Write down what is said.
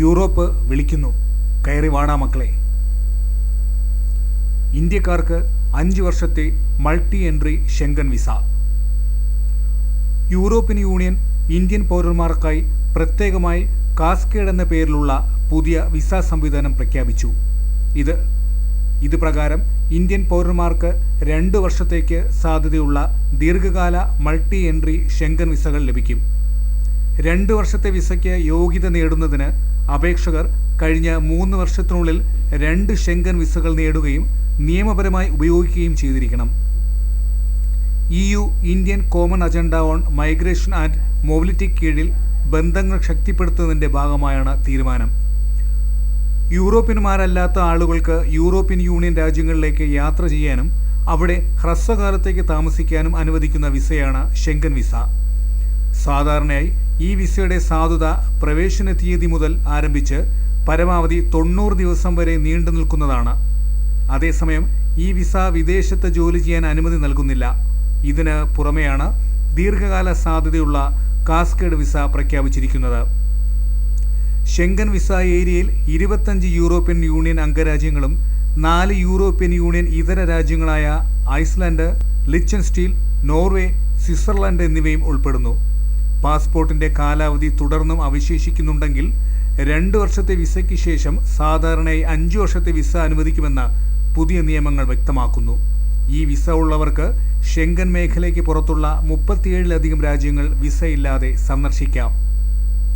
Europe വിളിക്കുന്നു, കയറി വാടാ മക്കളെ. ഇന്ത്യക്കാർക്ക് 5 വർഷത്തെ multi entry Schengen visa. European Union Indian പൗരന്മാർക്കായി പ്രത്യേകമായി കാസ്കേഡ് എന്ന പേരിലുള്ള പുതിയ വിസ സംവിധാനം പ്രഖ്യാപിച്ചു. ഇത് പ്രകാരം ഇന്ത്യൻ പൗരന്മാർക്ക് 2 വർഷത്തേക്ക് സാധ്യതയുള്ള ദീർഘകാല മൾട്ടി എൻട്രി ഷെങ്കൻ വിസകൾ ലഭിക്കും. 2 വർഷത്തെ വിസയ്ക്ക് യോഗ്യത നേടുന്നതിന് അപേക്ഷകർ കഴിഞ്ഞ 3 വർഷത്തിനുള്ളിൽ 2 ഷെങ്കൻ വിസകൾ നേടുകയും നിയമപരമായി ഉപയോഗിക്കുകയും ചെയ്തിരിക്കണം. EU Indian common agenda on migration and mobility കീഴിൽ ബന്ധങ്ങൾ ശക്തിപ്പെടുത്തുന്നതിൻ്റെ ഭാഗമായാണ് തീരുമാനം. യൂറോപ്യന്മാരല്ലാത്ത ആളുകൾക്ക് യൂറോപ്യൻ യൂണിയൻ രാജ്യങ്ങളിലേക്ക് യാത്ര ചെയ്യാനും അവിടെ ഹ്രസ്വകാലത്തേക്ക് താമസിക്കാനും അനുവദിക്കുന്ന വിസയാണ് ഷെങ്കൻ വിസ. സാധാരണയായി ഈ വിസയുടെ സാധുത പ്രവേശന തീയതി മുതൽ ആരംഭിച്ച് പരമാവധി 90 ദിവസം വരെ നീണ്ടു നിൽക്കുന്നതാണ്. അതേസമയം ഈ വിസ വിദേശത്ത് ജോലി ചെയ്യാൻ അനുമതി നൽകുന്നില്ല. ഇതിന് പുറമെയാണ് ദീർഘകാല സാധ്യതയുള്ള കാസ്കേഡ് വിസ പ്രഖ്യാപിച്ചിരിക്കുന്നത്. ഷെങ്കൻ വിസ ഏരിയയിൽ 25 യൂറോപ്യൻ യൂണിയൻ അംഗരാജ്യങ്ങളും 4 യൂറോപ്യൻ യൂണിയൻ ഇതര രാജ്യങ്ങളായ ഐസ്ലാൻഡ്, ലിച്ചൻസ്റ്റീൻ, നോർവേ, സ്വിറ്റ്സർലൻഡ് എന്നിവയും ഉൾപ്പെടുന്നു. പാസ്പോർട്ടിൻ്റെ കാലാവധി തുടർന്നും അവശേഷിക്കുന്നുണ്ടെങ്കിൽ 2 വർഷത്തെ വിസയ്ക്ക് ശേഷം സാധാരണയായി 5 വർഷത്തെ വിസ അനുവദിക്കുമെന്ന് പുതിയ നിയമങ്ങൾ വ്യക്തമാക്കുന്നു. ഈ വിസ ഉള്ളവർക്ക് ഷെങ്കൻ മേഖലയ്ക്ക് പുറത്തുള്ള 37-ലധികം രാജ്യങ്ങൾ വിസയില്ലാതെ സന്ദർശിക്കാം.